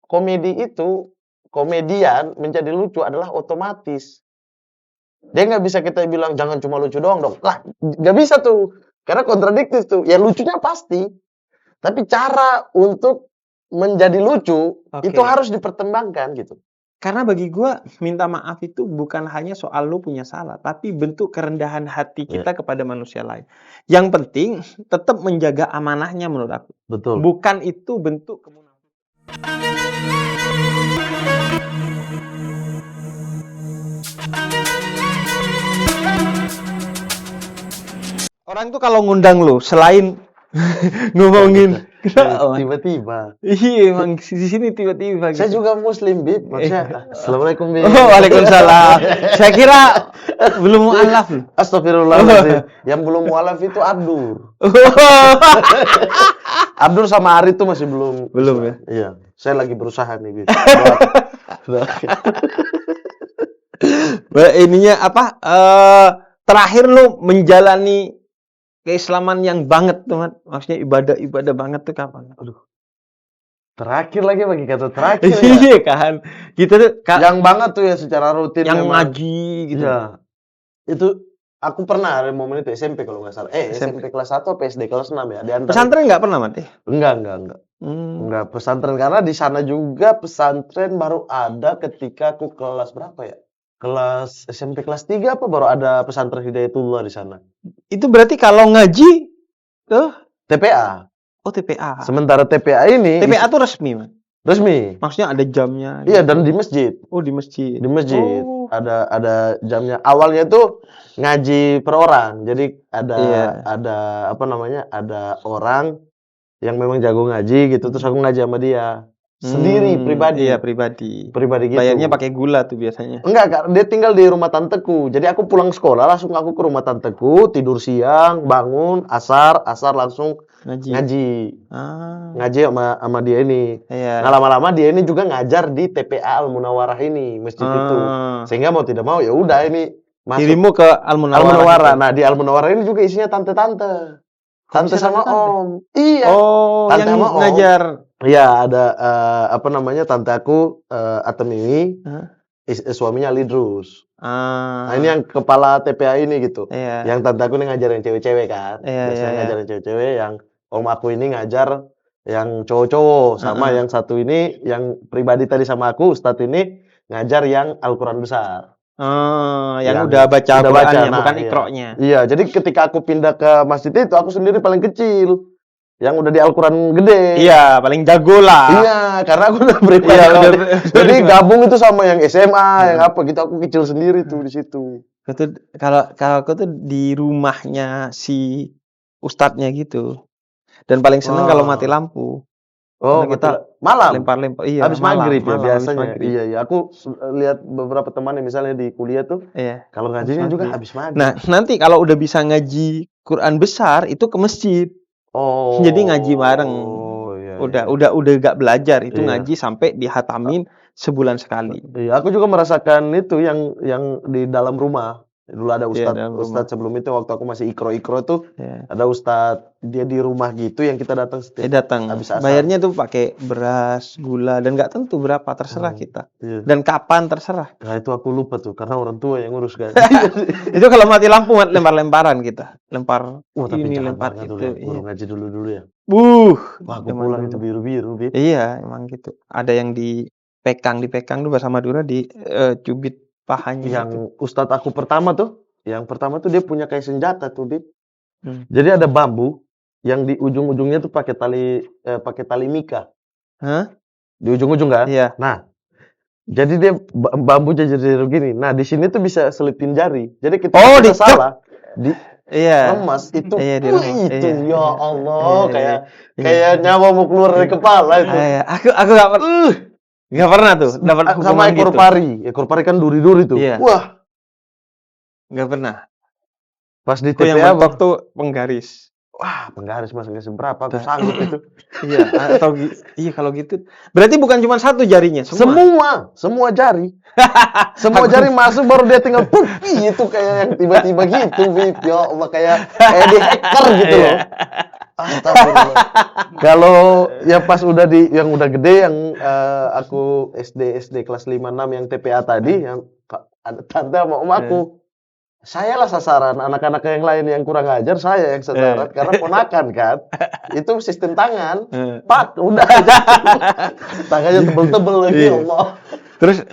komedian menjadi lucu adalah otomatis. Dia nggak bisa kita bilang jangan cuma lucu doang dong. Lah, nggak bisa tuh. Karena kontradiktif tuh. Ya lucunya pasti. Tapi cara untuk menjadi lucu itu harus dipertimbangkan gitu. Karena bagi gua minta maaf itu bukan hanya soal lu punya salah, tapi bentuk kerendahan hati kita kepada manusia lain. Yang penting tetap menjaga amanahnya menurut aku. Betul. Bukan itu bentuk kemunafikan. Orang tuh kalau ngundang lu selain ngomongin tiba-tiba. Iya, emang di sini tiba-tiba. Saya juga muslim, Bib. Maksudnya, Assalamualaikum, Bib. Oh, waalaikumsalam. Saya kira belum mualaf. Astagfirullahaladzim. Yang belum mualaf itu Abdur. Abdur sama Ari itu masih belum. Belum ya? Iya. Saya lagi berusaha nih, Bib. Ininya apa? Terakhir lu menjalani keislaman yang banget tuh, maksudnya ibadah banget tuh kapan? Aduh. Terakhir lagi bagi kata terakhir. Iya kan. Kita tuh yang banget tuh ya secara rutin yang ngaji gitu. Ya. Itu aku pernah ada momen itu SMP kalau nggak salah. SMP kelas 1 atau SD kelas 6 ya. Pesantren nggak pernah, Mati? Enggak. Enggak pesantren karena di sana juga pesantren baru ada ketika aku kelas berapa ya? Kelas SMP kelas 3 apa baru ada pesantren Hidayatullah di sana. Itu berarti kalau ngaji TPA. Oh, TPA. Sementara TPA ini tuh resmi, Man. Resmi. Maksudnya ada jamnya. Iya, dan di masjid. Oh, di masjid. Di masjid. Oh. Ada jamnya. Awalnya tuh ngaji per orang. Jadi ada apa namanya? Ada orang yang memang jago ngaji gitu, terus aku ngaji sama dia. Sendiri, pribadi. Iya, pribadi gitu. Bayarnya pakai gula tuh biasanya. Enggak, Kak. Dia tinggal di rumah tanteku. Jadi aku pulang sekolah langsung aku ke rumah tanteku, tidur siang, bangun, asar langsung ngaji. Ngaji sama dia ini. Iya. Nah, lama-lama dia ini juga ngajar di TPA Al-Munawwarah ini, masjid itu. Sehingga mau tidak mau ya udah ini masuk. Dirimu ke Al-Munawwarah. Nah, di Al-Munawwarah ini juga isinya tante-tante. Tante sama om. Iya. Oh, tante yang sama ngajar. Iya, ada apa namanya? Tante aku Atem ini. Suaminya Lidrus. Nah, ini yang kepala TPA ini gitu. Iya. Yang tante aku ini ngajarin cewek-cewek kan. Biasanya ngajarin cewek-cewek, yang om aku ini ngajar yang cowok-cowok. Sama yang satu ini yang pribadi tadi sama aku, Ustadz ini ngajar yang Al-Quran besar. Yang udah baca Al-Quran ya, bukan ikroknya. Iya, jadi ketika aku pindah ke masjid itu, aku sendiri paling kecil. Yang udah di Al-Quran gede. Iya, paling jago lah. Iya, karena aku udah pribadi. Jadi gabung itu sama yang SMA, yang apa gitu, aku kecil sendiri tuh di situ. Kalau aku tuh di rumahnya si ustadznya gitu. Dan paling seneng kalau mati lampu. Oh, kita malam lempar-lempar. Iya, habis maghrib ya biasanya. Maghrib. Iya. Aku lihat beberapa teman yang misalnya di kuliah tuh, kalau ngajinya juga habis maghrib. Nah, nanti kalau udah bisa ngaji Quran besar itu ke masjid. Oh. Jadi ngaji bareng. Iya. Udah gak belajar itu ngaji sampai dihatamin sebulan sekali. Iya, aku juga merasakan itu yang di dalam rumah. Dulu ada ustadz sebelum itu waktu aku masih ikro tuh ada ustadz dia di rumah gitu yang kita datang setiap datang. Bayarnya tuh pakai beras, gula dan nggak tentu berapa terserah kita. Dan kapan terserah. Nah itu aku lupa tuh karena orang tua yang ngurus kan. Itu kalau mati lampu lempar-lemparan kita. Lempar tapi ini lempar itu. Guru ngaji dulu ya. Wah, aku pulang itu biru-biru, Bib. Iya, emang gitu. Ada yang di pekang tuh bahasa Madura di cubit pahanya. Yang itu. Ustadz aku pertama tuh dia punya kayak senjata tuh, Bib. Jadi ada bambu yang di ujung-ujungnya tuh pakai tali mika. Di ujung-ujung kan? Iya. Nah, jadi dia bambu jadi begini. Nah, di sini tuh bisa selipin jari. Jadi kita salah lemas itu. Ya Allah, kayak nyawa mau keluar dari kepala itu. Aku enggak pernah. Nggak pernah tuh dapat sama ekor pari. Ekor pari kan duri-duri tuh. Iya. Wah. Nggak pernah. Pas di TPA yang waktu penggaris. Wah, penggaris mas nggak seberapa. Aku sanggup itu. Iya, kalau gitu. Berarti bukan cuma satu jarinya. Semua jari. Semua jari masuk baru dia tinggal itu kayak yang tiba-tiba gitu, Bib. Ya Allah kayak di hacker gitu loh. Astagfirullah. Kalau ya pas udah yang udah gede yang aku SD kelas 5 6 yang TPA tadi yang ada tante sama om aku. Saya lah sasaran, anak-anak yang lain yang kurang ajar saya yang sasaran karena ponakan kan. Itu sistem tangan. Pak, udah aja. Tangannya tebel-tebel lagi, Iya. ya Allah. Terus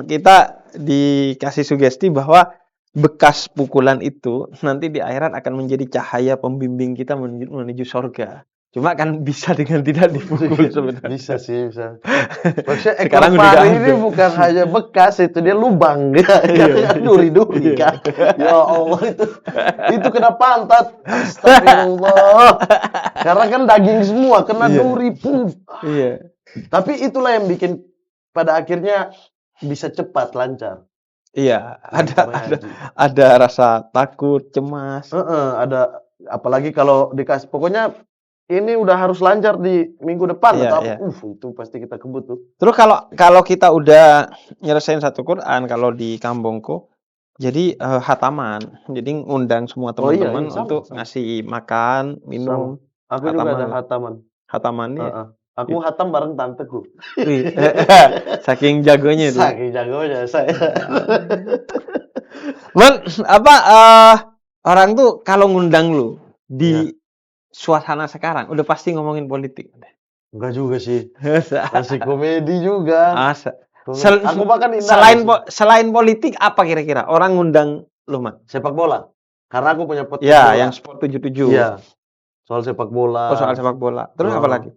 kita dikasih sugesti bahwa bekas pukulan itu nanti di akhirat akan menjadi cahaya pembimbing kita menuju surga. Cuma kan bisa dengan tidak dipukul sebenarnya. Bisa sih, bisa. Maksudnya ekor Sekarang udah pari nggak ini ada. bukan hanya bekas, itu dia lubang. Jangan duri-duri kan. Ya Allah, itu kena pantat. Astagfirullah. Karena kan daging semua, kena Iya. duri. Iya. Tapi itulah yang bikin pada akhirnya bisa cepat, lancar. Iya, Lancarnya haji. ada rasa takut, cemas. Ada, apalagi kalau dikasih, pokoknya ini udah harus lancar di minggu depan Iya, atau apa. iya. Itu pasti kita kebut tuh. Terus kalau kita udah nyelesain satu Quran, kalau di kampungku, jadi hataman. Jadi ngundang semua Oh iya, teman-teman iya, sama, untuk sama. ngasih makan, minum, Aku juga ada hataman lah. hataman. Hatamannya. Aku hatam bareng tanteku. Saking jagonya itu. Saking jagonya saya. Orang tuh kalau ngundang lu di suasana sekarang udah pasti ngomongin politik. Enggak juga sih. Masih komedi juga. Asa. Aku bahkan Selain politik apa kira-kira orang ngundang lu, Mat? sepak bola. Karena aku punya podcast Ya, bola. yang Sport 77. Iya. Soal sepak bola. Oh, soal sepak bola. Terus apa lagi?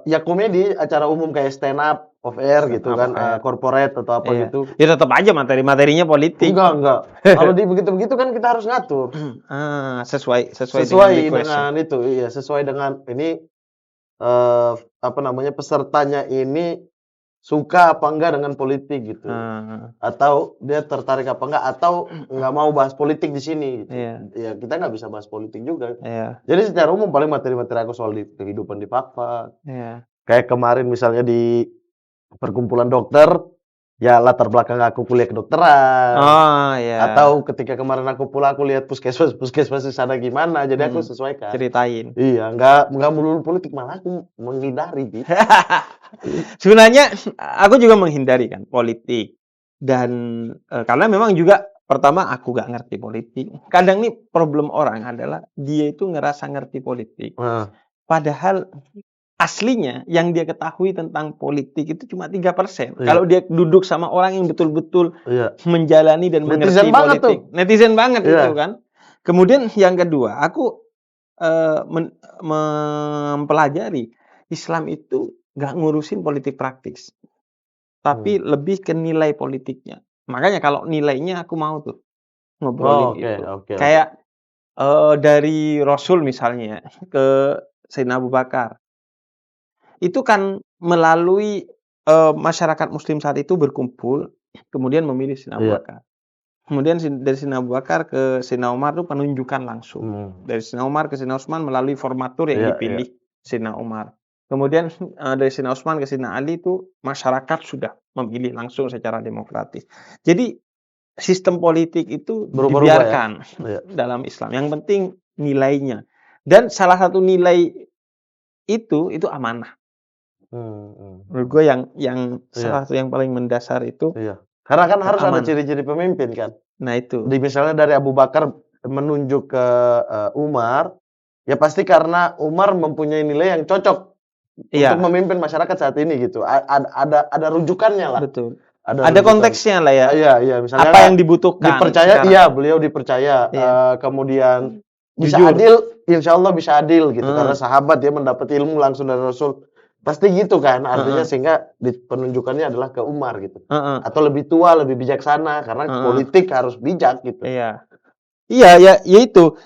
Ya komedi, acara umum kayak stand up, off air gitu kan, corporate atau apa gitu. Ya tetap aja materinya politik. Enggak. Kalau di begitu-begitu kan kita harus ngatur. Sesuai dengan itu. Iya, sesuai dengan ini pesertanya ini suka apa enggak dengan politik gitu. Atau dia tertarik apa enggak, atau enggak mau bahas politik di sini gitu. Ya kita nggak bisa bahas politik juga. Jadi secara umum paling materi-materi aku soal kehidupan di Fakfak. Kayak kemarin misalnya di perkumpulan dokter, ya latar belakang aku kuliah kedokteran. Atau ketika kemarin aku pulang aku lihat puskesmas di sana gimana, jadi aku sesuaikan. Ceritain. Iya, enggak melulu politik, malah aku menghindari gitu. Sebenarnya aku juga menghindari kan politik, dan karena memang juga pertama aku gak ngerti politik. Kadang nih problem orang adalah dia itu ngerasa ngerti politik, padahal aslinya yang dia ketahui tentang politik itu cuma 3%. Kalau dia duduk sama orang yang betul-betul menjalani dan mengerti politik. Netizen banget itu kan. Kemudian yang kedua, aku mempelajari Islam itu nggak ngurusin politik praktis, tapi lebih ke nilai politiknya. Makanya kalau nilainya aku mau tuh ngobrolin itu. Kayak dari Rasul misalnya ke Sayyidina Abu Bakar. Itu kan melalui masyarakat Muslim saat itu berkumpul, kemudian memilih Sayyidina Abu Bakar. Kemudian dari Sayyidina Abu Bakar ke Sayyidina Umar itu penunjukan langsung. Dari Sayyidina Umar ke Sayyidina Utsman melalui formatur yang dipilih Sayyidina Umar. Kemudian dari Sayyidina Utsman ke Sayyidina Ali itu masyarakat sudah memilih langsung secara demokratis. Jadi sistem politik itu dibiarkan dalam Islam. Yang penting nilainya. Dan salah satu nilai itu amanah. Menurut gue yang salah satu yang paling mendasar itu. Karena kan harus ada ciri-ciri pemimpin kan. Nah itu. Misalnya dari Abu Bakar menunjuk ke Umar, ya pasti karena Umar mempunyai nilai yang cocok untuk memimpin masyarakat saat ini gitu. Ada rujukannya lah. Betul. Ada konteksnya lah ya. Iya, misalnya apa yang dibutuhkan. Dipercaya, beliau dipercaya. Kemudian bisa jujur. Adil, insya Allah bisa adil gitu. Karena sahabat dia mendapat ilmu langsung dari Rasul. Pasti gitu kan, artinya sehingga penunjukannya adalah ke Umar gitu. Atau lebih tua, lebih bijaksana, karena politik harus bijak gitu. Iya, ya itu.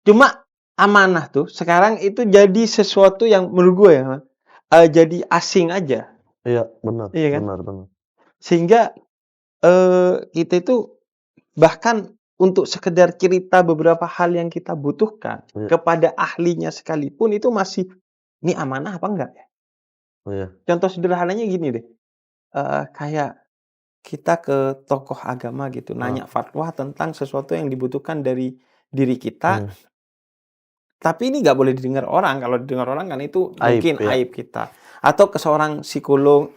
Cuma amanah tuh sekarang itu jadi sesuatu yang menurut gue ya, jadi asing aja. Iya, benar. Iya kan? Benar. Sehingga kita itu bahkan untuk sekedar cerita beberapa hal yang kita butuhkan kepada ahlinya sekalipun itu masih, ini amanah apa enggak ya? Contoh sederhananya gini deh, kayak kita ke tokoh agama gitu, nanya fatwa tentang sesuatu yang dibutuhkan dari diri kita, Tapi ini nggak boleh didengar orang. Kalau didengar orang kan itu mungkin ya. aib kita. Atau ke seorang psikolog,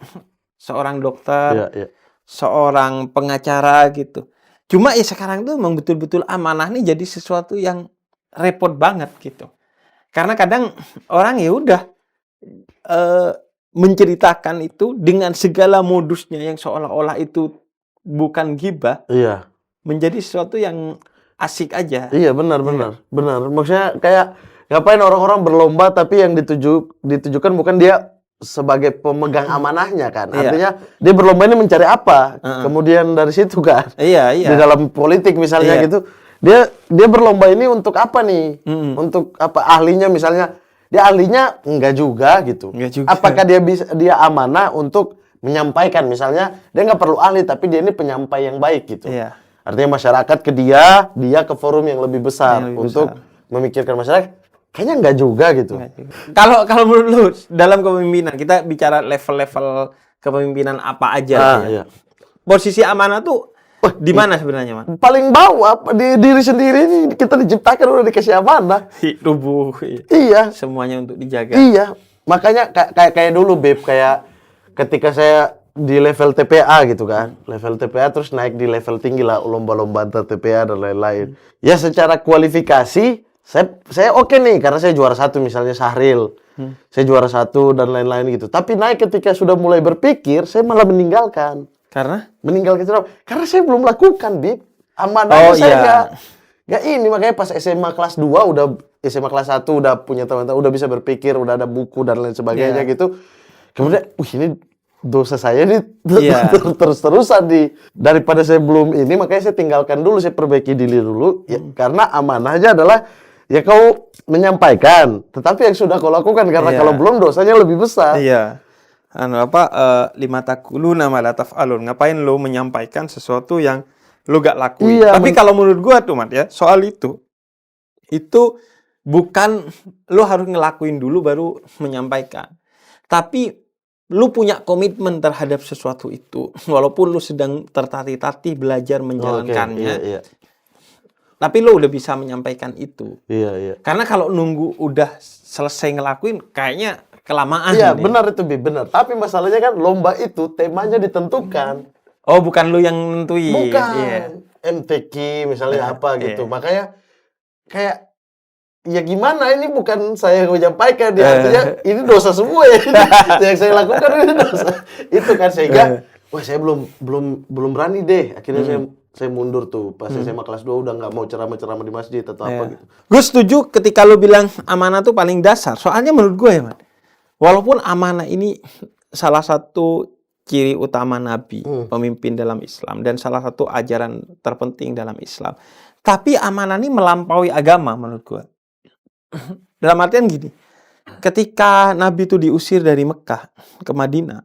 seorang dokter, Ya. seorang pengacara gitu. Cuma ya sekarang tuh memang betul-betul amanah nih jadi sesuatu yang repot banget gitu. Karena kadang orang ya udah menceritakan itu dengan segala modusnya yang seolah-olah itu bukan ghibah, Iya. menjadi sesuatu yang asik aja. Iya, benar. Maksudnya kayak ngapain orang-orang berlomba tapi yang ditujukan bukan dia sebagai pemegang amanahnya kan. Iya. Artinya dia berlomba ini mencari apa? Kemudian dari situ kan. Iya. Di dalam politik misalnya Iya. gitu. Dia berlomba ini untuk apa nih? Untuk apa? Ahlinya misalnya dia ahlinya enggak juga gitu. Enggak juga. Apakah dia amanah untuk menyampaikan misalnya dia nggak perlu ahli tapi dia ini penyampai yang baik gitu. Iya. Artinya masyarakat ke dia ke forum yang lebih besar Yang lebih untuk besar. memikirkan masyarakat. Kayaknya enggak juga gitu. Kalau menurut lu dalam kepemimpinan kita bicara level-level kepemimpinan apa aja gitu ya. Iya. Posisi amanah tuh di mana sebenarnya, Man? Paling bawah di diri sendiri ini kita diciptakan udah dikasih amanah. Tubuh. Iya. Semuanya untuk dijaga. Iya. Makanya kayak dulu Beb, kayak ketika saya di level TPA gitu kan. Level TPA terus naik di level tinggi lah, lomba-lomba antar TPA dan lain-lain. Ya secara kualifikasi saya oke nih karena saya juara 1 misalnya Sahril. Saya juara 1 dan lain-lain gitu. Tapi naik ketika sudah mulai berpikir, saya malah meninggalkan. Karena saya belum lakukan, Bib. Amanahnya saya nggak ini. Makanya pas SMA kelas 2 SMA kelas 1 udah punya teman-teman, udah bisa berpikir, udah ada buku dan lain sebagainya gitu. Kemudian, ini dosa saya nih terus-terusan daripada saya belum ini, makanya saya tinggalkan dulu, saya perbaiki diri dulu. Ya, karena amanahnya adalah ya kau menyampaikan, tetapi yang sudah kau lakukan karena kalau belum dosanya lebih besar. Iya. Lima takuluna ma la taf'alun. Ngapain lo menyampaikan sesuatu yang lo gak lakuin? Iya, tapi kalau menurut gua tuh, Mat, ya, soal itu bukan lo harus ngelakuin dulu baru menyampaikan. Tapi lu punya komitmen terhadap sesuatu itu, walaupun lu sedang tertatih-tatih belajar menjalankannya. Iya. Tapi lu udah bisa menyampaikan itu. Iya. Karena kalau nunggu udah selesai ngelakuin, kayaknya kelamaan. Iya, benar itu, Bi, benar. Tapi masalahnya kan lomba itu temanya ditentukan. Oh, bukan lu yang nentuin. Bukan. Iya. MTQ misalnya apa gitu. Makanya kayak ya gimana, ini bukan saya yang menyampaikan, artinya ini dosa semua ya. Yang saya lakukan ini dosa. Itu kan sehingga wah saya belum berani deh. Akhirnya saya mundur tuh. Pas SMA kelas 2 udah nggak mau ceramah-ceramah di masjid atau apa gitu. Gue setuju ketika lu bilang amanah tuh paling dasar. Soalnya menurut gue ya, Man, walaupun amanah ini salah satu ciri utama Nabi, pemimpin dalam Islam, dan salah satu ajaran terpenting dalam Islam. Tapi amanah ini melampaui agama menurut gue. Dalam artian gini, ketika Nabi itu diusir dari Mekah ke Madinah,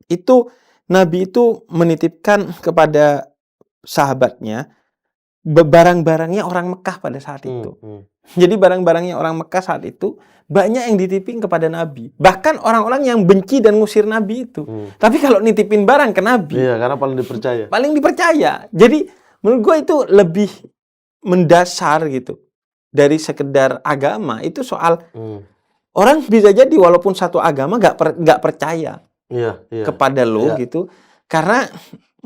itu Nabi itu menitipkan kepada sahabatnya barang-barangnya orang Mekah pada saat itu. Jadi barang-barangnya orang Mekah saat itu banyak yang dititipin kepada Nabi. Bahkan orang-orang yang benci dan ngusir Nabi itu. Tapi kalau nitipin barang ke Nabi, iya, karena paling dipercaya. Paling dipercaya. Jadi menurut gue itu lebih mendasar gitu. Dari sekedar agama, itu soal orang bisa jadi walaupun satu agama gak percaya kepada lo gitu, karena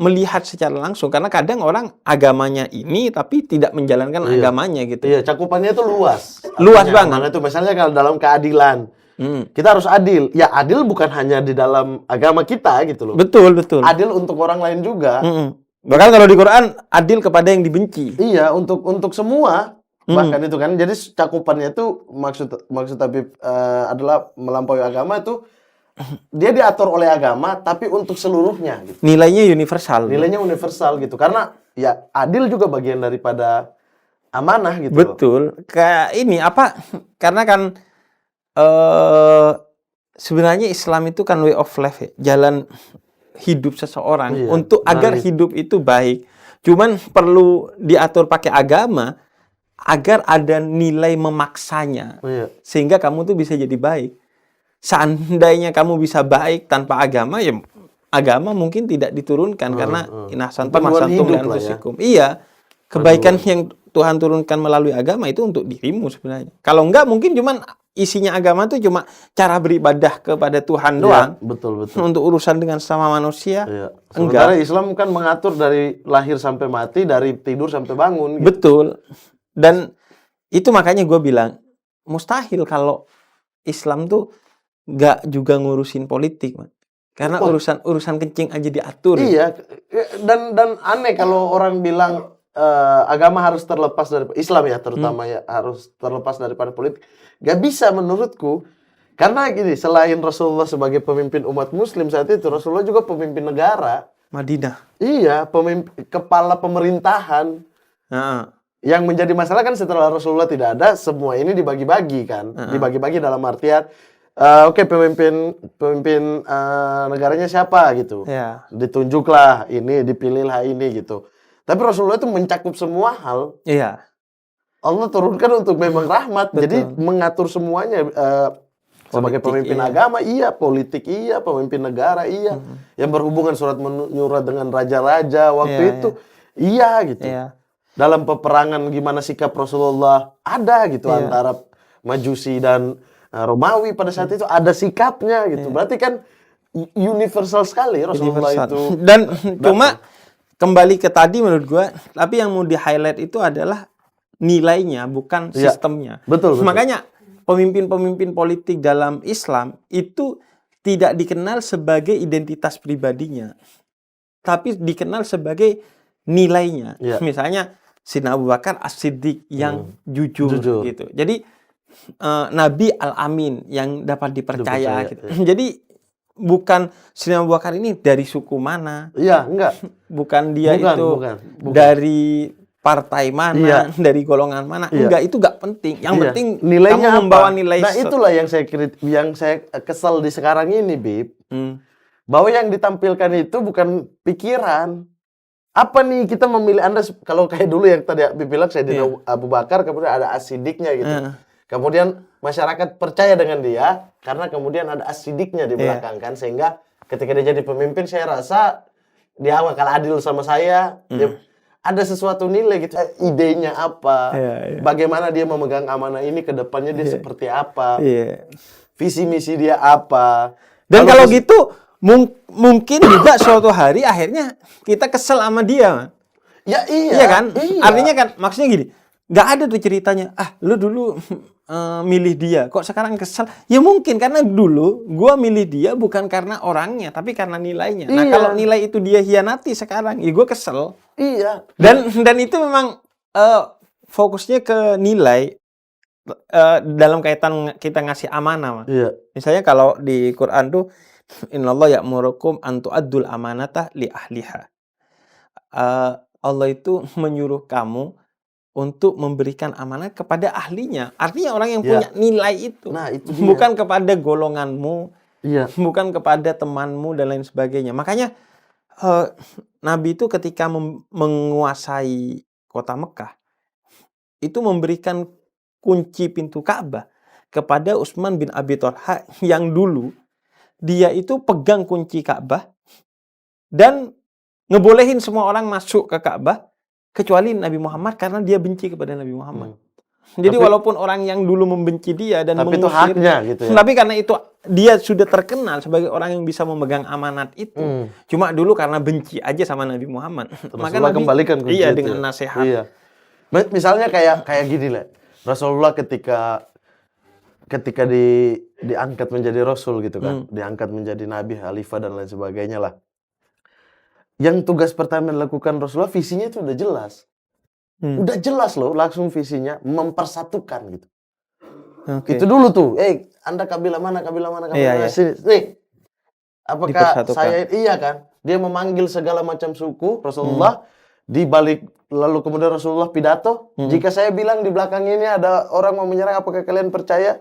melihat secara langsung. Karena kadang orang agamanya ini tapi tidak menjalankan agamanya gitu. Iya, cakupannya itu luas. Luas banget. Itu misalnya kalau dalam keadilan, kita harus adil. Ya adil bukan hanya di dalam agama kita gitu loh. Betul. Adil untuk orang lain juga. Bahkan kalau di Quran adil kepada yang dibenci. Iya, untuk semua. Bahkan itu kan, jadi cakupannya itu maksud Habib adalah melampaui agama itu dia diatur oleh agama tapi untuk seluruhnya gitu. Nilainya universal gitu, karena ya adil juga bagian daripada amanah gitu. Betul. Kayak ini apa, karena kan sebenarnya Islam itu kan way of life ya, jalan hidup seseorang untuk agar hidup itu baik. Cuman perlu diatur pakai agama agar ada nilai memaksanya, sehingga kamu tuh bisa jadi baik. Seandainya kamu bisa baik tanpa agama, ya agama mungkin tidak diturunkan karena inahsantum ahsantum li anfusikum. Iya, Kebaikan yang Tuhan turunkan melalui agama itu untuk dirimu sebenarnya. Kalau enggak mungkin cuman isinya agama itu cuma cara beribadah kepada Tuhan doang. Betul. Untuk urusan dengan sama manusia. Iya. Sementara Islam kan mengatur dari lahir sampai mati, dari tidur sampai bangun. Gitu. Betul. Dan itu makanya gue bilang mustahil kalau Islam tuh nggak juga ngurusin politik, man. Karena urusan kencing aja diatur. Iya. Dan aneh kalau orang bilang agama harus terlepas dari Islam ya, terutama ya harus terlepas daripada politik. Gak bisa menurutku. Karena gini, selain Rasulullah sebagai pemimpin umat muslim saat itu, Rasulullah juga pemimpin negara. Madinah. Iya, kepala pemerintahan. Yang menjadi masalah kan setelah Rasulullah tidak ada, semua ini dibagi-bagi kan. Dibagi-bagi dalam artian, oke, pemimpin negaranya siapa gitu. Ditunjuklah ini, dipilihlah ini gitu. Tapi Rasulullah itu mencakup semua hal. Iya. Allah turunkan untuk memang rahmat. Betul. Jadi mengatur semuanya. Sebagai pemimpin agama, iya. Politik, iya. Pemimpin negara, iya. Yang berhubungan surat menyurat dengan raja-raja waktu itu, iya gitu. Iya. Dalam peperangan gimana sikap Rasulullah, ada gitu antara Majusi dan Romawi pada saat itu. Ada sikapnya gitu. Berarti kan universal sekali Rasulullah itu. Dan cuma kembali ke tadi menurut gue, tapi yang mau di-highlight itu adalah nilainya, bukan sistemnya. Betul. Makanya pemimpin-pemimpin politik dalam Islam itu tidak dikenal sebagai identitas pribadinya, tapi dikenal sebagai nilainya. Misalnya Sayyidina Abu Bakar As-Siddiq yang jujur gitu. Jadi Nabi Al-Amin yang dapat dipercaya. Gitu. Jadi bukan Sayyidina Abu Bakar ini dari suku mana. Iya, enggak. Bukan bukan. Dari partai mana, dari golongan mana. Enggak, itu enggak penting. Yang penting nilainya kamu membawa nilai. Nah, itulah yang saya kesal di sekarang ini, Bib. Bahwa yang ditampilkan itu bukan pikiran. Apa nih kita memilih Anda, kalau kayak dulu yang tadi Bib bilang Sayyidina Abu Bakar, kemudian ada As-Siddiqnya gitu. Kemudian masyarakat percaya dengan dia karena kemudian ada As-Siddiqnya di belakang kan, sehingga ketika dia jadi pemimpin saya rasa dia bakal adil sama saya. Dia, ada sesuatu nilai gitu, idenya apa, bagaimana dia memegang amanah ini ke depannya dia seperti apa, visi misi dia apa. Dan kalau gitu mungkin juga suatu hari akhirnya kita kesel sama dia. Ya iya kan? Iya. Artinya kan maksudnya gini, nggak ada tuh ceritanya, lu dulu milih dia, kok sekarang kesel? Ya mungkin karena dulu gua milih dia bukan karena orangnya, tapi karena nilainya. Nah kalau nilai itu dia hianati sekarang, ya gua kesel. Iya. Dan itu memang fokusnya ke nilai dalam kaitan kita ngasih amanah. Misalnya kalau di Quran tuh, Innallaha ya'murukum an tu'addul amanata li ahliha. Allah itu menyuruh kamu untuk memberikan amanah kepada ahlinya. Artinya orang yang punya nilai itu. Nah, itu dia. Bukan kepada golonganmu, bukan kepada temanmu, dan lain sebagainya. Makanya Nabi itu ketika menguasai kota Mekah, itu memberikan kunci pintu Ka'bah kepada Utsman bin Abi Thalha yang dulu dia itu pegang kunci Ka'bah dan ngebolehin semua orang masuk ke Ka'bah kecuali Nabi Muhammad karena dia benci kepada Nabi Muhammad. Jadi walaupun orang yang dulu membenci dia dan tapi mengusir, itu haknya gitu ya. Tapi karena itu dia sudah terkenal sebagai orang yang bisa memegang amanat itu. Cuma dulu karena benci aja sama Nabi Muhammad. Maka Nabi kembalikan kunci itu. Dengan nasihat. Iya. Misalnya kayak gini lah. Rasulullah ketika diangkat menjadi rasul gitu kan. Diangkat menjadi nabi, khalifah dan lain sebagainya lah. Yang tugas pertama dilakukan Rasulullah, visinya itu udah jelas. Udah jelas loh, langsung visinya mempersatukan gitu. Itu dulu tuh, Anda kabilah mana, sini. Nih, apakah saya, iya kan? Dia memanggil segala macam suku, Rasulullah, di balik, lalu kemudian Rasulullah pidato, jika saya bilang di belakang ini ada orang mau menyerang, apakah kalian percaya?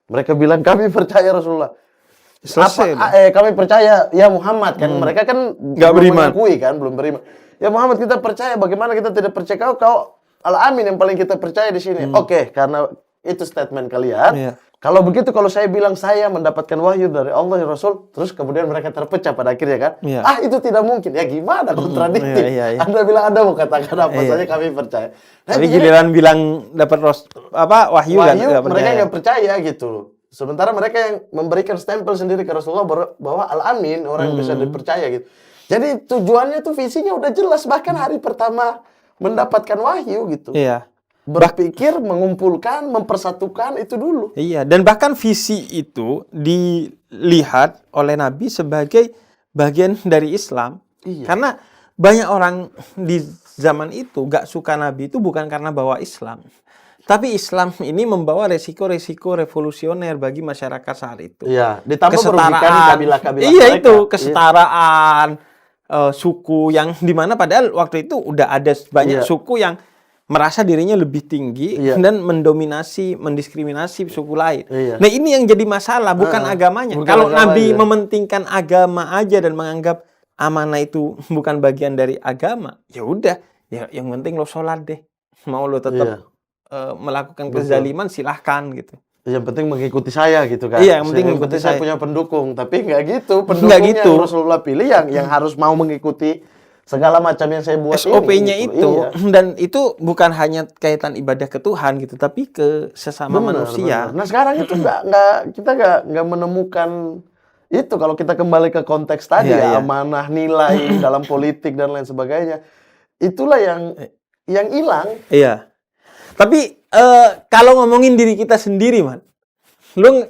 Mereka bilang, kami percaya Rasulullah. Kami percaya ya Muhammad kan, mereka kan nggak beriman, belum beriman. Ya Muhammad kita percaya, bagaimana kita tidak percaya kau Al-Amin yang paling kita percaya di sini. Oke, karena itu statement kalian, Kalau begitu, kalau saya bilang saya mendapatkan wahyu dari Allah ya Rasul, terus kemudian mereka terpecah pada akhirnya kan? Iya. Itu tidak mungkin. Ya gimana, kontradiktif. Iya. Anda bilang Anda mau katakan apa saja kami percaya. Tapi giliran bilang dapat wahyu kan nggak mereka percaya. nggak percaya gitu loh. Sementara mereka yang memberikan stempel sendiri ke Rasulullah bahwa Al-Amin, orang yang bisa dipercaya gitu. Jadi tujuannya tuh, visinya udah jelas, bahkan hari pertama mendapatkan wahyu gitu. Iya. Berpikir, mengumpulkan, mempersatukan itu dulu. Iya, dan bahkan visi itu dilihat oleh Nabi sebagai bagian dari Islam. Iya. Karena banyak orang di zaman itu gak suka Nabi itu bukan karena bawa Islam. Tapi Islam ini membawa resiko-resiko revolusioner bagi masyarakat saat itu. Iya, ditambah merugikan kabilah-kabilah Iya mereka. itu, kesetaraan, suku yang dimana padahal waktu itu udah ada banyak suku yang merasa dirinya lebih tinggi dan mendiskriminasi suku lain. Iya. Nah ini yang jadi masalah, bukan agamanya. Kalau Nabi mementingkan agama aja dan menganggap amanah itu bukan bagian dari agama, ya udah, ya yang penting lo sholat deh. Mau lo tetap melakukan kezaliman silahkan gitu. Yang penting mengikuti saya gitu kan. Iya, yang penting mengikuti saya punya pendukung. Tapi nggak gitu. Pendukung yang Rasulullah pilih yang harus mau mengikuti segala macam yang saya buat SOP-nya ini, itu. Iya. Dan itu bukan hanya kaitan ibadah ke Tuhan gitu, tapi ke sesama manusia. Benar. Nah sekarang itu kita nggak menemukan itu. Kalau kita kembali ke konteks tadi amanah, nilai dalam politik dan lain sebagainya, itulah yang hilang. Iya. Tapi kalau ngomongin diri kita sendiri, Man, lu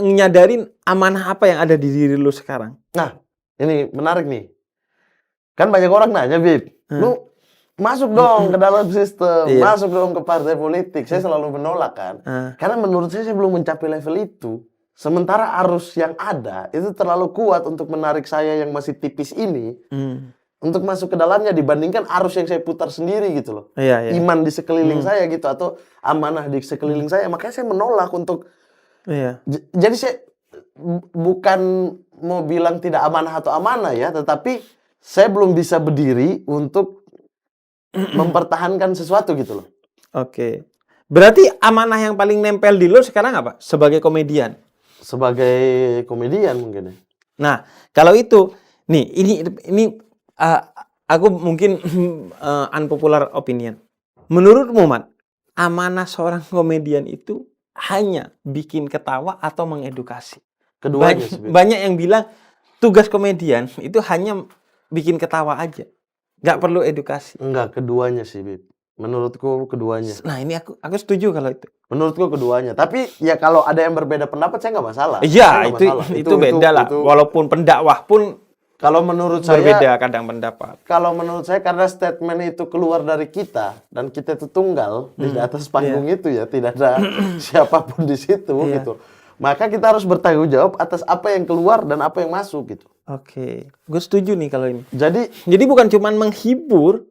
nyadarin amanah apa yang ada di diri lu sekarang? Nah, ini menarik nih. Kan banyak orang nanya, Bib, lu masuk dong ke dalam sistem, masuk dong ke partai politik. Saya selalu menolak kan. Karena menurut saya belum mencapai level itu. Sementara arus yang ada itu terlalu kuat untuk menarik saya yang masih tipis ini untuk masuk ke dalamnya dibandingkan arus yang saya putar sendiri gitu loh. Iman di sekeliling saya gitu, atau amanah di sekeliling saya. Makanya saya menolak untuk jadi saya bukan mau bilang tidak amanah atau amanah ya, tetapi saya belum bisa berdiri untuk mempertahankan sesuatu gitu loh. Oke. Berarti amanah yang paling nempel di lo sekarang apa? Sebagai komedian? Sebagai komedian mungkin ya. Nah, kalau itu, nih ini aku mungkin unpopular opinion. Menurutmu, Man, amanah seorang komedian itu hanya bikin ketawa atau mengedukasi? Keduanya banyak yang bilang tugas komedian itu hanya bikin ketawa aja, nggak perlu edukasi. Enggak, keduanya sih, Bib. Menurutku keduanya. Nah ini aku setuju kalau itu. Menurutku keduanya. Tapi ya kalau ada yang berbeda pendapat saya nggak masalah. Iya, itu beda lah. Walaupun pendakwah pun kalau menurut saya berbeda kadang pendapat. Kalau menurut saya karena statement itu keluar dari kita dan kita itu tunggal di atas panggung itu ya, tidak ada siapapun di situ gitu. Maka kita harus bertanggung jawab atas apa yang keluar dan apa yang masuk gitu. Oke, gue setuju nih kalau ini. Jadi bukan cuma menghibur,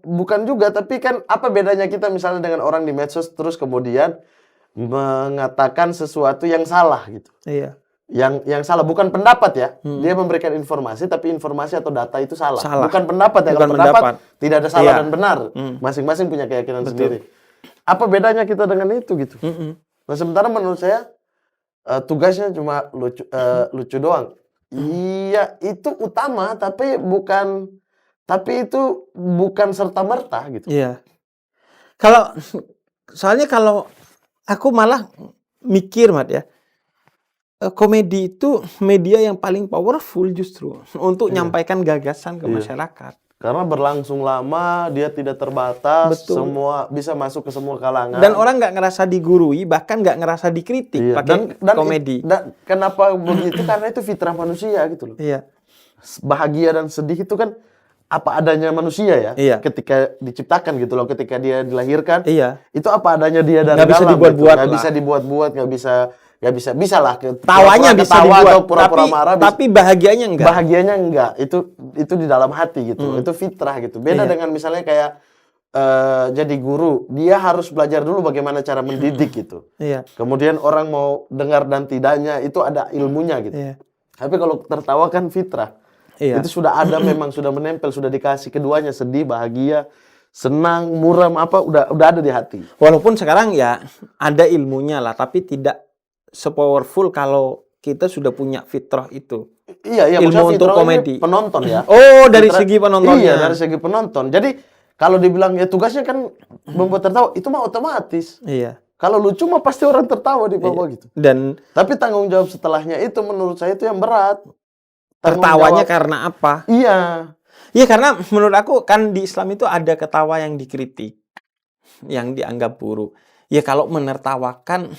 bukan juga, tapi kan apa bedanya kita misalnya dengan orang di medsos terus kemudian mengatakan sesuatu yang salah gitu. Iya. Yang salah bukan pendapat ya. Dia memberikan informasi tapi informasi atau data itu salah. Bukan pendapat ya. Kalau pendapat tidak ada salah dan benar. Masing-masing punya keyakinan sendiri. Apa bedanya kita dengan itu gitu? Nah, sementara menurut saya tugasnya cuma lucu doang. Iya, itu utama tapi itu bukan serta-merta gitu. Iya. Soalnya kalau aku malah mikir, Mat ya, komedi itu media yang paling powerful justru untuk menyampaikan gagasan ke masyarakat. Karena berlangsung lama, dia tidak terbatas, semua bisa masuk ke semua kalangan. Dan orang nggak ngerasa digurui, bahkan nggak ngerasa dikritik pakai komedi. Dan kenapa begitu? Karena itu fitrah manusia gitu loh. Iya. Bahagia dan sedih itu kan apa adanya manusia ya. Iya. Ketika diciptakan gitu loh, ketika dia dilahirkan. Iya. Itu apa adanya dia dari dalam. Nggak bisa dibuat-buat. Nggak bisa dibuat-buat, bisa lah. Tawanya bisa dibuat, atau pura-pura marah. Tapi bahagianya enggak. Bahagianya enggak. Itu di dalam hati gitu. Itu fitrah gitu. Beda dengan misalnya kayak jadi guru, dia harus belajar dulu bagaimana cara mendidik gitu. Iya. Kemudian orang mau dengar dan tidaknya itu ada ilmunya gitu. Iya. Tapi kalau tertawa kan fitrah. Iya. Itu sudah ada memang sudah menempel, sudah dikasih keduanya, sedih, bahagia, senang, muram apa udah ada di hati. Walaupun sekarang ya ada ilmunya lah, tapi tidak sepowerful kalau kita sudah punya fitrah itu. Iya, ilmu untuk komedi. Penonton ya. Oh, dari segi penontonnya. Iya, dari segi penonton. Jadi kalau dibilang ya tugasnya kan membuat tertawa, itu mah otomatis. Iya. Kalau lucu mah pasti orang tertawa di bawah gitu. Dan tapi tanggung jawab setelahnya itu menurut saya itu yang berat. Tertawanya karena apa? Iya. Iya, karena menurut aku kan di Islam itu ada ketawa yang dikritik, yang dianggap buruk. Ya kalau menertawakan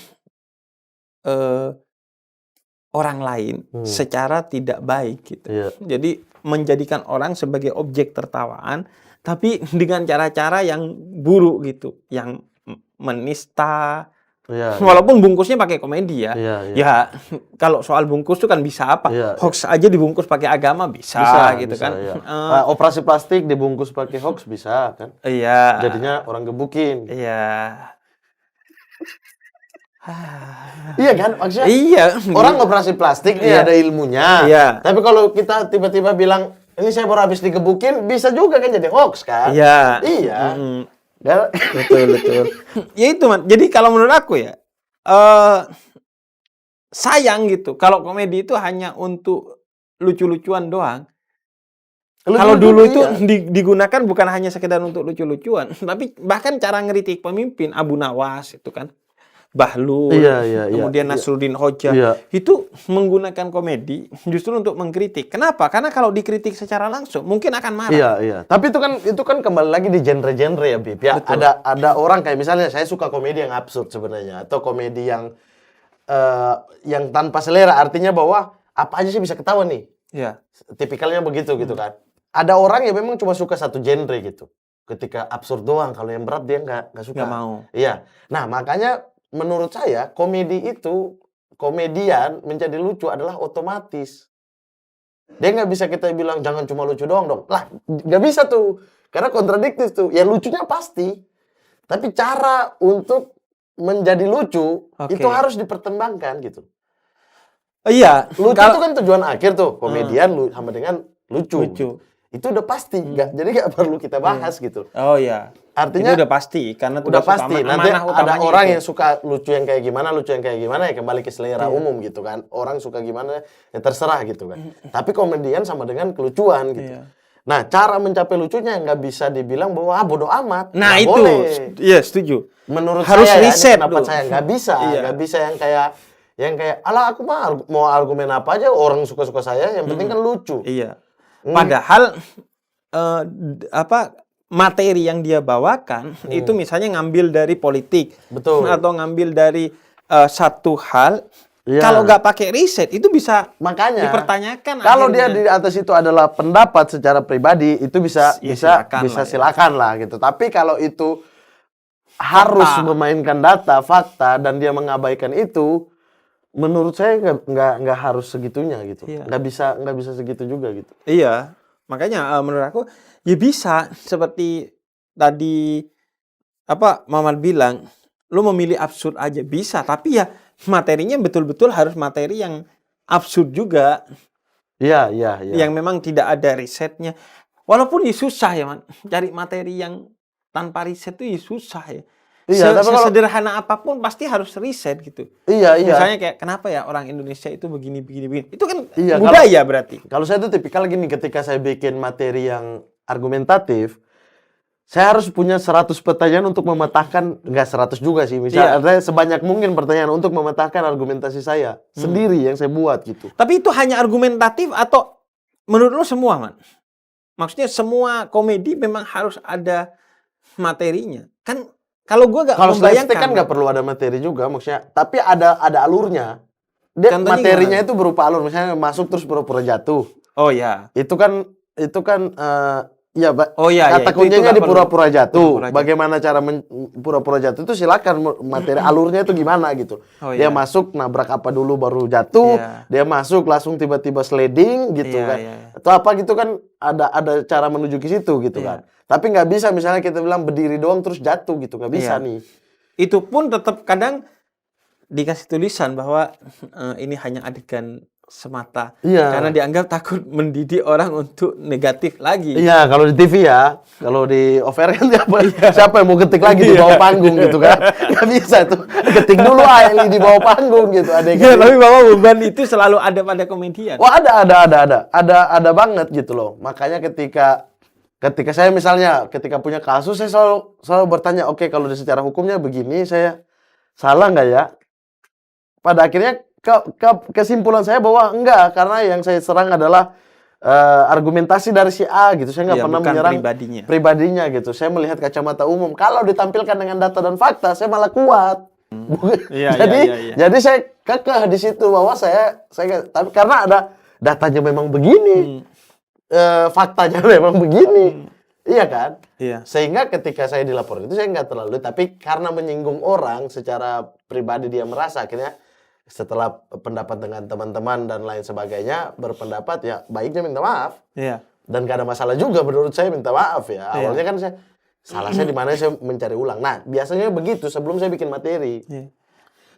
orang lain secara tidak baik gitu. Iya. Jadi menjadikan orang sebagai objek tertawaan, tapi dengan cara-cara yang buruk gitu, yang menista. Iya, walaupun bungkusnya pakai komedi ya. Iya. Ya kalau soal bungkus tuh kan bisa apa? Iya, Hoax aja dibungkus pakai agama bisa gitu kan. Iya. Operasi plastik dibungkus pakai hoax bisa kan? Iya. Jadinya orang gebukin. Iya. Iya kan? Maksudnya Iya. orang operasi plastik dia ada ilmunya. Iya. Tapi kalau kita tiba-tiba bilang ini saya baru habis digebukin, bisa juga kan jadi hoax kan? Iya. Iya. Betul. Ya itu, Man. Jadi kalau menurut aku ya, sayang gitu. Kalau komedi itu hanya untuk lucu-lucuan doang. Kalau dulu itu digunakan bukan hanya sekedar untuk lucu-lucuan, tapi bahkan cara ngeritik pemimpin, Abu Nawas itu kan, Bahlul, kemudian Nasruddin Hoja, itu menggunakan komedi justru untuk mengkritik. Kenapa? Karena kalau dikritik secara langsung mungkin akan marah. Iya. Tapi itu kan kembali lagi di genre-genre ya, Bib. Ya, ada orang kayak misalnya saya suka komedi yang absurd sebenarnya, atau komedi yang tanpa selera, artinya bahwa apa aja sih bisa ketawa nih. Iya. Tipikalnya begitu gitu kan. Ada orang yang memang cuma suka satu genre gitu. Ketika absurd doang, kalau yang berat dia nggak suka. Nggak mau. Iya. Nah, makanya menurut saya komedian menjadi lucu adalah otomatis. Dia nggak bisa kita bilang jangan cuma lucu doang dong. Lah, nggak bisa tuh. Karena kontradiktif tuh. Ya lucunya pasti. Tapi cara untuk menjadi lucu itu harus dipertimbangkan gitu. Iya. Lucu itu kan tujuan akhir tuh. Komedian sama dengan lucu. Itu udah pasti. Jadi nggak perlu kita bahas gitu. Oh iya. Artinya itu udah pasti karena udah pasti. Nanti ada orang itu. yang suka lucu yang kayak gimana ya kembali ke selera umum gitu kan. Orang suka gimana ya terserah gitu kan. Tapi komedian sama dengan kelucuan gitu. Nah, cara mencapai lucunya nggak bisa dibilang bahwa bodo amat. Nah, nggak itu. boleh. Iya, setuju. Menurut harus saya riset pendapat saya nggak bisa. Nggak bisa yang kayak alah aku mah mau argumen apa aja orang suka-suka saya, yang penting kan lucu. Iya. Padahal materi yang dia bawakan itu misalnya ngambil dari politik. Betul. Atau ngambil dari satu hal. Kalau nggak pakai riset itu bisa dipertanyakan. Kalau dia di atas itu adalah pendapat secara pribadi, itu bisa silakan lah gitu. Tapi kalau itu harus memainkan data, fakta, dan dia mengabaikan itu, menurut saya nggak harus segitunya gitu. Nggak bisa segitu juga gitu. Iya. Makanya menurut aku ya bisa seperti tadi Maman bilang, lu memilih absurd aja bisa, tapi ya materinya betul-betul harus materi yang absurd juga. Iya. Yang memang tidak ada risetnya. Walaupun ya susah ya, Man. Cari materi yang tanpa riset itu ya susah ya. Iya, tapi sederhana apapun pasti harus riset gitu. Iya. Misalnya kayak kenapa ya orang Indonesia itu begini. Itu kan budaya berarti. Kalau saya tuh tipikal gini, ketika saya bikin materi yang argumentatif, saya harus punya 100 pertanyaan untuk mematahkan, nggak 100 juga sih, misalnya sebanyak mungkin pertanyaan untuk mematahkan argumentasi saya sendiri yang saya buat gitu. Tapi itu hanya argumentatif atau menurut lo semua, Man? Maksudnya semua komedi memang harus ada materinya. Kan kalau gue nggak membayangkan. Kalau kan nggak perlu ada materi juga, maksudnya. Tapi ada alurnya. Dia materinya itu berupa alur, misalnya masuk terus pura-pura jatuh. Oh ya. Itu kan kata kuncinya di pura-pura jatuh. Bagaimana cara pura-pura jatuh itu silakan materi alurnya itu gimana gitu. Dia masuk nabrak apa dulu baru jatuh, dia masuk langsung tiba-tiba sliding gitu kan. Atau apa gitu kan ada cara menuju ke situ gitu kan. Tapi nggak bisa misalnya kita bilang berdiri doang terus jatuh gitu, nggak bisa nih. Itu pun tetap kadang dikasih tulisan bahwa ini hanya adegan semata. Iya. Karena dianggap takut mendidik orang untuk negatif lagi. Iya, kalau di TV ya, kalau di off-air kan siapa yang mau ketik lagi di bawah panggung gitu kan? Nggak bisa tuh, ketik dulu aja di bawah panggung gitu. Ya, tapi bahwa beban itu selalu ada pada komedian. Wah, ada banget gitu loh. Makanya ketika saya misalnya ketika punya kasus, saya selalu bertanya, oke, kalau secara hukumnya begini, saya salah nggak ya? Pada akhirnya kesimpulan saya bahwa enggak, karena yang saya serang adalah argumentasi dari si A gitu. Saya nggak pernah menyerang pribadinya gitu. Saya melihat kacamata umum. Kalau ditampilkan dengan data dan fakta, saya malah kuat. Jadi saya kekeh di situ bahwa saya tapi karena ada datanya memang begini, faktanya memang begini, iya kan? Iya. Sehingga ketika saya dilaporin itu saya nggak terlalu, tapi karena menyinggung orang secara pribadi dia merasa akhirnya. Setelah pendapat dengan teman-teman dan lain sebagainya, berpendapat ya baiknya minta maaf. Iya. Dan gak ada masalah juga menurut saya minta maaf ya. Awalnya kan salah saya di mana saya mencari ulang. Nah, biasanya begitu sebelum saya bikin materi. Iya.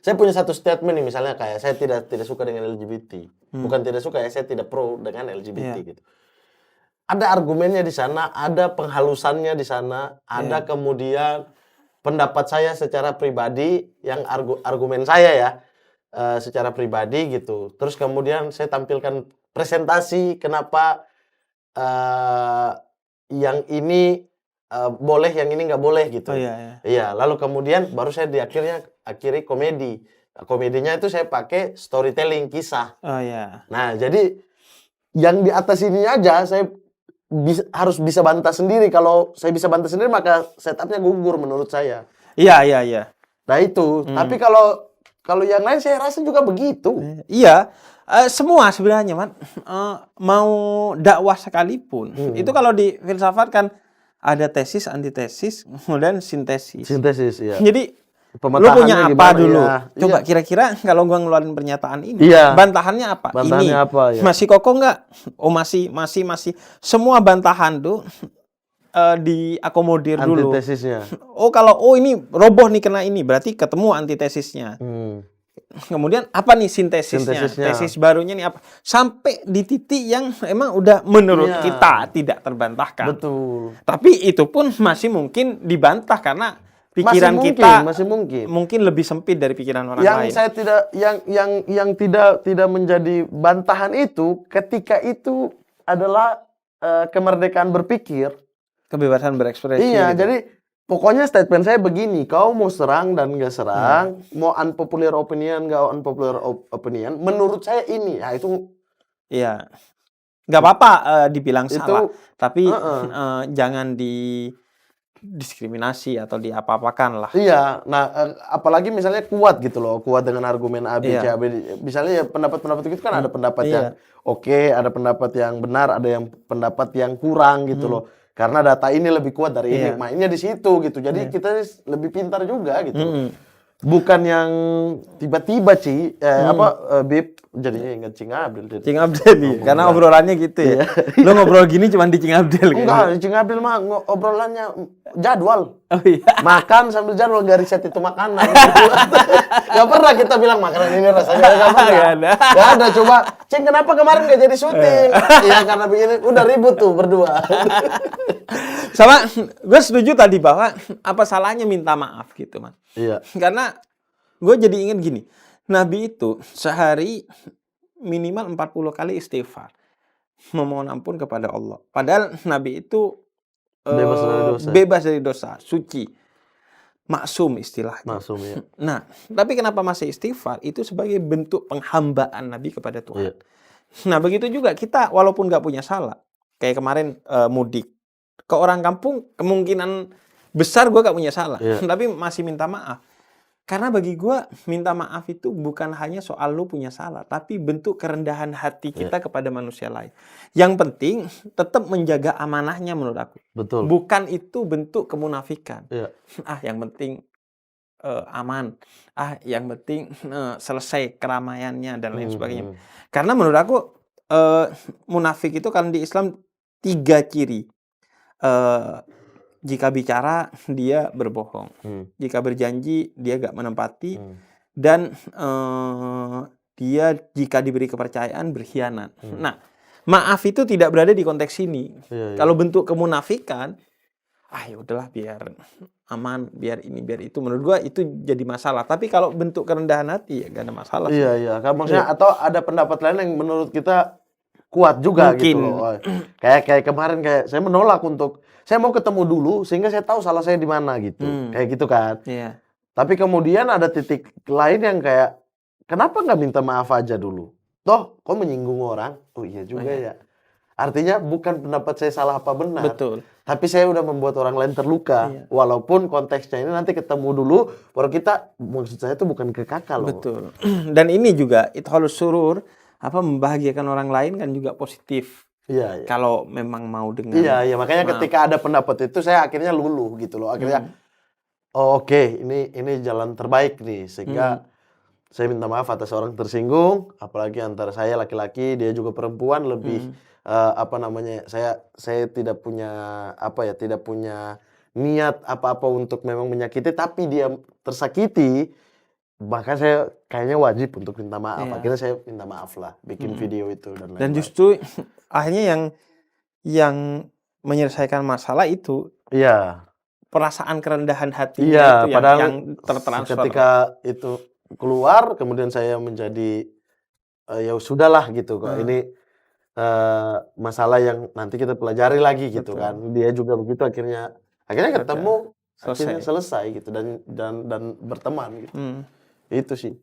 Saya punya satu statement nih, misalnya kayak saya tidak suka dengan LGBT. Bukan tidak suka ya, saya tidak pro dengan LGBT gitu. Ada argumennya di sana, ada penghalusannya di sana, ada kemudian pendapat saya secara pribadi yang argumen saya ya. Secara pribadi gitu. Terus kemudian saya tampilkan presentasi kenapa yang ini boleh, yang ini nggak boleh gitu. Iya. Lalu kemudian baru saya akhiri komedi. Nah, komedinya itu saya pakai storytelling, kisah. Nah, jadi yang di atas ini aja saya harus bisa bantah sendiri. Kalau saya bisa bantah sendiri maka setupnya gugur menurut saya. Iya. Nah itu. Tapi kalau yang lain saya rasa juga begitu. Iya, semua sebenarnya, Man. Mau dakwah sekalipun, itu kalau di filsafat kan ada tesis, antitesis, kemudian sintesis. Sintesis, iya. Jadi, lu punya apa dulu? Ya? Coba kira-kira kalau gua ngeluarin pernyataan ini, bantahannya apa? Bantahannya ini. apa, ya? Masih kokoh nggak? Oh, masih. Semua bantahan tuh diakomodir dulu. Antitesisnya. Kalau ini roboh nih kena ini, berarti ketemu antitesisnya. Kemudian apa nih sintesisnya? Tesis barunya nih apa? Sampai di titik yang emang udah menurut kita tidak terbantahkan. Betul. Tapi itu pun masih mungkin dibantah karena pikiran kita masih mungkin lebih sempit dari pikiran orang lain. Yang tidak menjadi bantahan itu ketika itu adalah kemerdekaan berpikir. Kebebasan berekspresi. Iya, gitu. jadi pokoknya statement saya begini, kau mau serang dan nggak serang, mau unpopular opinion, nggak unpopular opinion, menurut saya ini, ya itu. Iya, nggak apa-apa dibilang salah, tapi jangan didiskriminasi atau diapa-apakan lah. Iya, nah apalagi misalnya kuat gitu loh, kuat dengan argumen A, B, C, A, B. Misalnya ya pendapat-pendapat itu kan ada pendapat yang oke, ada pendapat yang benar, ada yang pendapat yang kurang gitu loh. Karena data ini lebih kuat dari ini, mainnya di situ gitu. Jadi kita lebih pintar juga gitu. Bukan yang tiba-tiba Bib jadinya ingat Cing Abdel. Cing Abdel, karena obrolannya gitu ya. Lo ngobrol gini cuma di Cing Abdel. Enggak, Cing Abdel mah obrolannya jadwal. Oh iya. Makan sambil jadwal, gak riset itu makanan. Gak pernah kita bilang makanan ini rasanya gak ada. Coba, Cing kenapa kemarin gak jadi syuting? Iya karena begini, udah ribut tuh berdua. Sama, gue setuju tadi bahwa apa salahnya minta maaf gitu, Man. Iya. Karena gue jadi ingat gini, Nabi itu sehari minimal 40 kali istighfar, memohon ampun kepada Allah. Padahal Nabi itu bebas dari dosa, suci, maksum istilahnya. Maksum, ya. Nah, tapi kenapa masih istighfar? Itu sebagai bentuk penghambaan Nabi kepada Tuhan. Iya. Nah, begitu juga kita walaupun nggak punya salah, kayak kemarin mudik ke orang kampung, kemungkinan besar gue gak punya salah, tapi masih minta maaf. Karena bagi gue minta maaf itu bukan hanya soal lu punya salah, tapi bentuk kerendahan hati kita kepada manusia lain. Yang penting tetap menjaga amanahnya menurut aku. Betul. Bukan itu bentuk kemunafikan. Yang penting aman. Yang penting selesai keramaiannya dan lain sebagainya. Karena menurut aku munafik itu kan di Islam 3 ciri. Jika bicara dia berbohong, jika berjanji dia gak menempati, dan dia jika diberi kepercayaan berkhianat. Nah, maaf itu tidak berada di konteks ini. Kalau bentuk kemunafikan, ya udahlah biar aman, biar ini, biar itu. Menurut gua itu jadi masalah. Tapi kalau bentuk kerendahan hati ya gak ada masalah. Iya. Maksudnya atau ada pendapat lain yang menurut kita kuat juga mungkin. gitu loh. Kayak kemarin kayak saya menolak untuk saya mau ketemu dulu sehingga saya tahu salah saya di mana gitu. Kayak gitu kan. Iya. Tapi kemudian ada titik lain yang kayak kenapa nggak minta maaf aja dulu? Toh, kok menyinggung orang? Oh iya juga ya. Artinya bukan pendapat saya salah apa benar. Betul. Tapi saya udah membuat orang lain terluka. Walaupun konteksnya ini nanti ketemu dulu, baru kita, maksud saya itu bukan ke kakak loh. Betul. Dan ini juga, itholus surur, membahagiakan orang lain kan juga positif. Iya. Kalau memang mau dengan. Iya. Makanya ketika ada pendapat itu, saya akhirnya luluh gitu loh. Akhirnya, oke, ini jalan terbaik nih. Sehingga saya minta maaf atas orang tersinggung. Apalagi antara saya laki-laki, dia juga perempuan, lebih saya tidak punya tidak punya niat apa-apa untuk memang menyakiti, tapi dia tersakiti, maka saya kayaknya wajib untuk minta maaf. Akhirnya saya minta maaf lah, bikin video itu dan lain-lain. Dan justru akhirnya yang menyelesaikan masalah itu perasaan kerendahan hati itu yang tertransfer. Ketika itu keluar, kemudian saya menjadi ya sudahlah gitu kok. Ini masalah yang nanti kita pelajari lagi gitu. Betul. Kan. Dia juga begitu akhirnya ketemu, akhirnya selesai gitu dan berteman gitu. Itu sih.